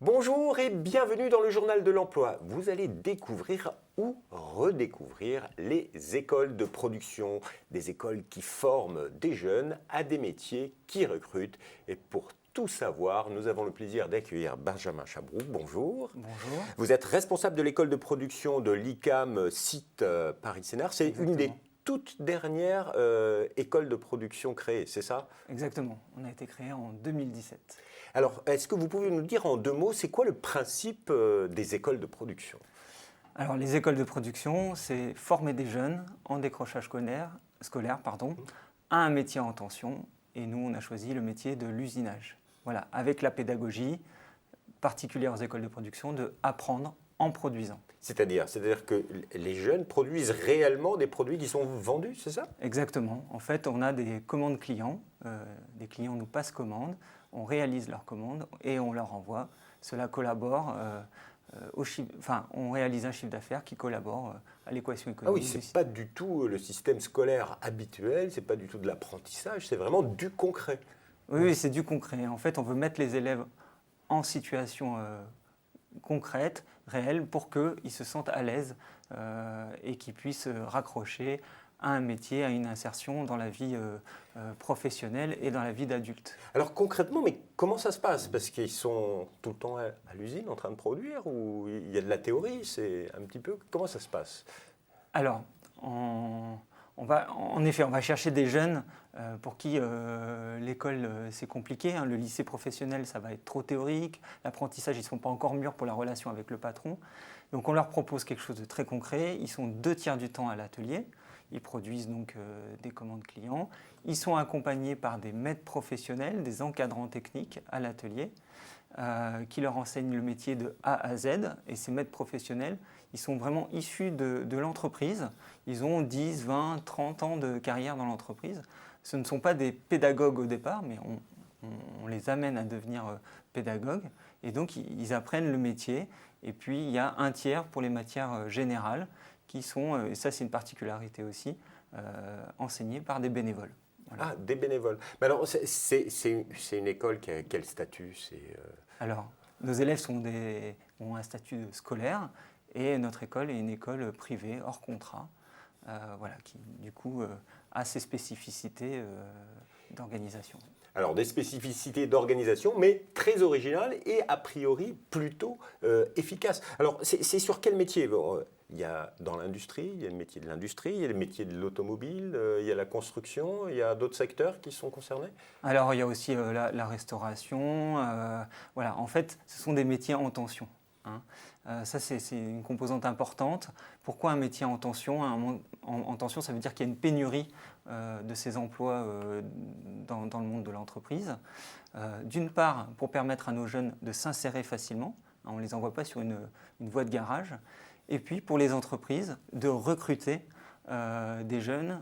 Bonjour et bienvenue dans le journal de l'emploi. Vous allez découvrir ou redécouvrir les écoles de production, des écoles qui forment des jeunes à des métiers qui recrutent. Et pour tout savoir, nous avons le plaisir d'accueillir Benjamin Chabroux. Bonjour. Bonjour. Vous êtes responsable de l'école de production de l'ICAM site Paris-Sénart. C'est une des toutes dernières écoles de production créées, c'est ça? Exactement. On a été créé en 2017. Alors, est-ce que vous pouvez nous dire en 2 mots, c'est quoi le principe des écoles de production? Alors, les écoles de production, c'est former des jeunes en décrochage scolaire, à un métier en tension. Et nous, on a choisi le métier de l'usinage. Voilà, avec la pédagogie particulière aux écoles de production, de apprendre en produisant. C'est-à-dire que les jeunes produisent réellement des produits qui sont vendus, c'est ça? Exactement. En fait, on a des commandes clients. Des clients nous passent commande, on réalise leurs commandes et on leur envoie. Cela collabore on réalise un chiffre d'affaires qui collabore à l'équation économique. Ah oui, c'est pas du tout le système scolaire habituel, c'est pas du tout de l'apprentissage, c'est vraiment du concret. Oui, c'est du concret. En fait, on veut mettre les élèves en situation concrète, réelle, pour qu'ils se sentent à l'aise et qu'ils puissent raccrocher à un métier, à une insertion dans la vie professionnelle et dans la vie d'adulte. Alors concrètement, mais comment ça se passe? Parce qu'ils sont tout le temps à l'usine en train de produire ou il y a de la théorie? C'est un petit peu... Comment ça se passe? Alors, en effet, on va chercher des jeunes pour qui l'école c'est compliqué. Le lycée professionnel, ça va être trop théorique. L'apprentissage, ils ne sont pas encore mûrs pour la relation avec le patron. Donc on leur propose quelque chose de très concret. Ils sont 2/3 du temps à l'atelier. Ils produisent donc des commandes clients. Ils sont accompagnés par des maîtres professionnels, des encadrants techniques à l'atelier qui leur enseignent le métier de A à Z. Et ces maîtres professionnels, ils sont vraiment issus de l'entreprise. Ils ont 10, 20, 30 ans de carrière dans l'entreprise. Ce ne sont pas des pédagogues au départ, mais on les amène à devenir pédagogues. Et donc, ils apprennent le métier. Et puis, il y a 1/3 pour les matières générales qui sont, et ça c'est une particularité aussi, enseignées par des bénévoles. Voilà. Ah, des bénévoles. Mais alors, c'est une école qui a quel statut? Alors, nos élèves ont un statut scolaire et notre école est une école privée, hors contrat, qui du coup a ses spécificités d'organisation. Alors, des spécificités d'organisation, mais très originales et a priori plutôt efficaces. Alors, c'est sur quel métier? Il y a dans l'industrie, il y a le métier de l'industrie, il y a le métier de l'automobile, il y a la construction, il y a d'autres secteurs qui sont concernés? Alors, il y a aussi la restauration. En fait, ce sont des métiers en tension. Ça, c'est une composante importante. Pourquoi un métier en tension? En tension, ça veut dire qu'il y a une pénurie de ces emplois dans le monde de l'entreprise. D'une part, pour permettre à nos jeunes de s'insérer facilement. On ne les envoie pas sur une voie de garage. Et puis, pour les entreprises, de recruter des jeunes,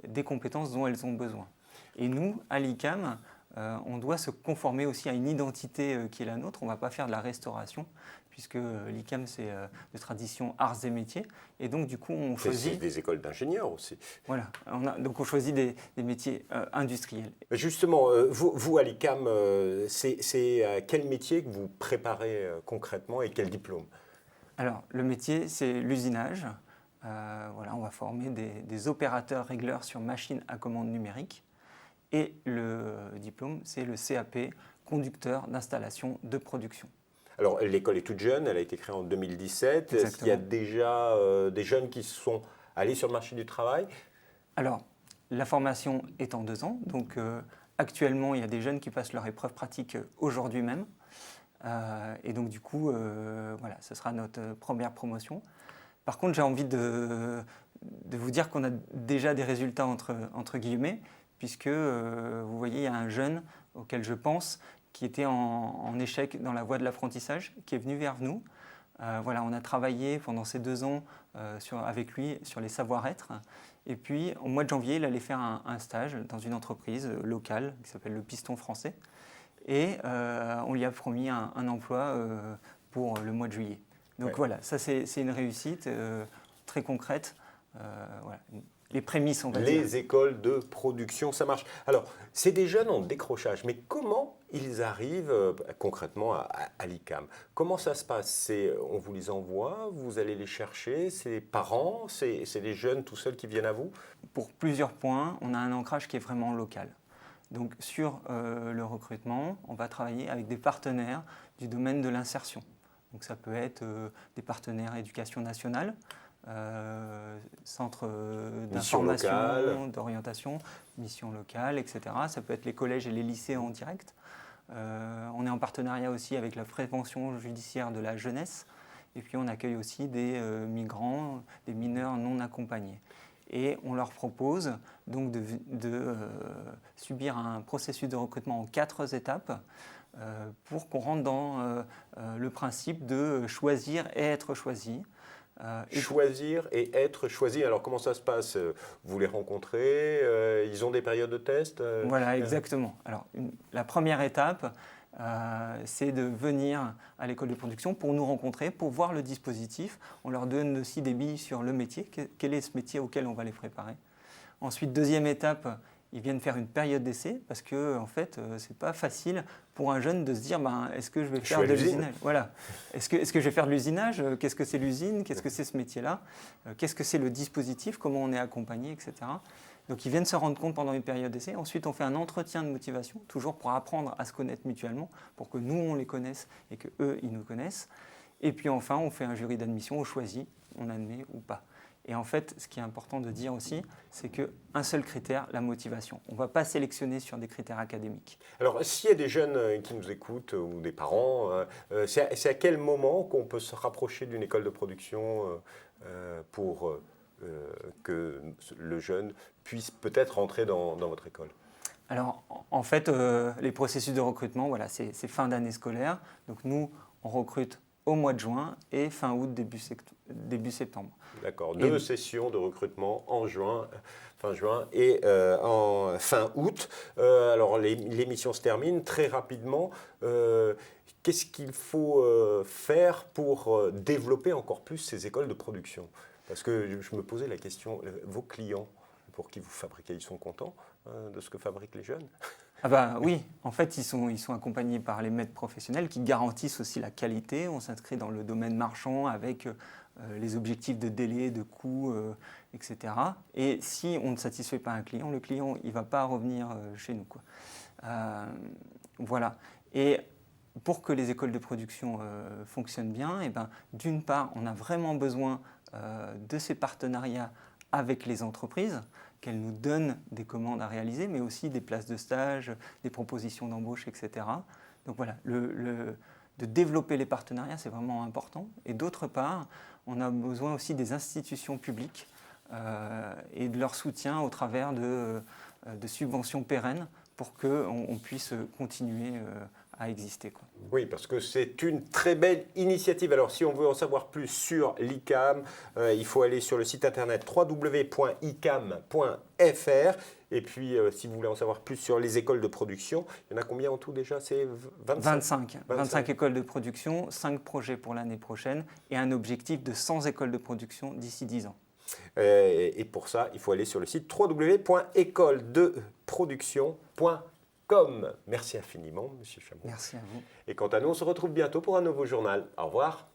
des compétences dont elles ont besoin. Et nous, à l'ICAM, on doit se conformer aussi à une identité qui est la nôtre. On ne va pas faire de la restauration, puisque l'ICAM, c'est de tradition arts et métiers. Et donc, du coup, on choisit... C'est des écoles d'ingénieurs aussi. Voilà. Donc, on choisit des métiers industriels. Justement, vous à l'ICAM, c'est quel métier que vous préparez concrètement et quel diplôme? Alors, le métier, c'est l'usinage. On va former des opérateurs régleurs sur machines à commande numérique. Et le diplôme, c'est le CAP, conducteur d'installation de production. Alors, l'école est toute jeune, elle a été créée en 2017. Exactement. Est-ce qu'il y a déjà des jeunes qui sont allés sur le marché du travail? Alors, la formation est en 2 ans. Donc, actuellement, il y a des jeunes qui passent leur épreuve pratique aujourd'hui même. Et donc, du coup, ce sera notre première promotion. Par contre, j'ai envie de vous dire qu'on a déjà des résultats entre guillemets, puisque vous voyez, il y a un jeune auquel je pense qui était en échec dans la voie de l'apprentissage, qui est venu vers nous. On a travaillé pendant ces 2 ans avec lui sur les savoir-être. Et puis, au mois de janvier, il allait faire un stage dans une entreprise locale qui s'appelle le Piston Français. Et on lui a promis un emploi pour le mois de juillet. Donc ça c'est une réussite très concrète. Les prémices, on va dire. Les écoles de production, ça marche. Alors, c'est des jeunes en décrochage, mais comment ils arrivent concrètement à l'ICAM. Comment ça se passe? On vous les envoie, vous allez les chercher, c'est les parents, c'est les jeunes tout seuls qui viennent à vous? Pour plusieurs points, on a un ancrage qui est vraiment local. Donc sur le recrutement, on va travailler avec des partenaires du domaine de l'insertion. Donc ça peut être des partenaires éducation nationale, centres d'information, d'orientation, mission locale, etc. Ça peut être les collèges et les lycées en direct. On est en partenariat aussi avec la prévention judiciaire de la jeunesse. Et puis on accueille aussi des migrants, des mineurs non accompagnés. Et on leur propose donc de subir un processus de recrutement en 4 étapes pour qu'on rentre dans le principe de choisir et être choisi. Choisir et être choisi. Alors comment ça se passe? Vous les rencontrez? Ils ont des périodes de test? Voilà, exactement. Alors la première étape, c'est de venir à l'école de production pour nous rencontrer, pour voir le dispositif. On leur donne aussi des billes sur le métier, quel est ce métier auquel on va les préparer. Ensuite, deuxième étape, ils viennent faire une période d'essai parce que en fait, c'est pas facile pour un jeune de se dire est-ce que je vais faire de l'usinage? Voilà. Est-ce que je vais faire de l'usinage? Qu'est-ce que c'est l'usine? Qu'est-ce que c'est ce métier-là? Qu'est-ce que c'est le dispositif? Comment on est accompagné, etc. Donc ils viennent se rendre compte pendant une période d'essai. Ensuite, on fait un entretien de motivation, toujours pour apprendre à se connaître mutuellement, pour que nous, on les connaisse et qu'eux, ils nous connaissent. Et puis enfin, on fait un jury d'admission, on choisit, on admet ou pas. Et en fait, ce qui est important de dire aussi, c'est qu'un seul critère, la motivation. On ne va pas sélectionner sur des critères académiques. Alors, s'il y a des jeunes qui nous écoutent ou des parents, c'est à quel moment qu'on peut se rapprocher d'une école de production pour que le jeune puisse peut-être rentrer dans votre école? Alors, en fait, les processus de recrutement, voilà, c'est fin d'année scolaire. Donc, nous, on recrute au mois de juin et fin août, début septembre. D'accord. 2 sessions de recrutement en juin, fin juin et en fin août. Alors, l'émission se termine très rapidement. Qu'est-ce qu'il faut faire pour développer encore plus ces écoles de production? Parce que je me posais la question, vos clients pour qui vous fabriquez, ils sont contents de ce que fabriquent les jeunes? Oui, en fait, ils sont accompagnés par les maîtres professionnels qui garantissent aussi la qualité. On s'inscrit dans le domaine marchand avec les objectifs de délai, de coût, etc. Et si on ne satisfait pas un client, le client il ne va pas revenir chez nous, quoi. Voilà. Et pour que les écoles de production fonctionnent bien, d'une part, on a vraiment besoin de ces partenariats avec les entreprises, qu'elles nous donnent des commandes à réaliser, mais aussi des places de stage, des propositions d'embauche, etc. Donc voilà, de développer les partenariats, c'est vraiment important. Et d'autre part, on a besoin aussi des institutions publiques et de leur soutien au travers de subventions pérennes pour qu'on puisse continuer à exister, quoi. Oui, parce que c'est une très belle initiative. Alors, si on veut en savoir plus sur l'ICAM, il faut aller sur le site internet www.icam.fr. Et puis, si vous voulez en savoir plus sur les écoles de production, il y en a combien en tout déjà? C'est 25 écoles de production, 5 projets pour l'année prochaine et un objectif de 100 écoles de production d'ici 10 ans. Et pour ça, il faut aller sur le site www.écoledeproduction.com. Merci infiniment, M. Chameau. Merci à vous. Et quant à nous, on se retrouve bientôt pour un nouveau journal. Au revoir.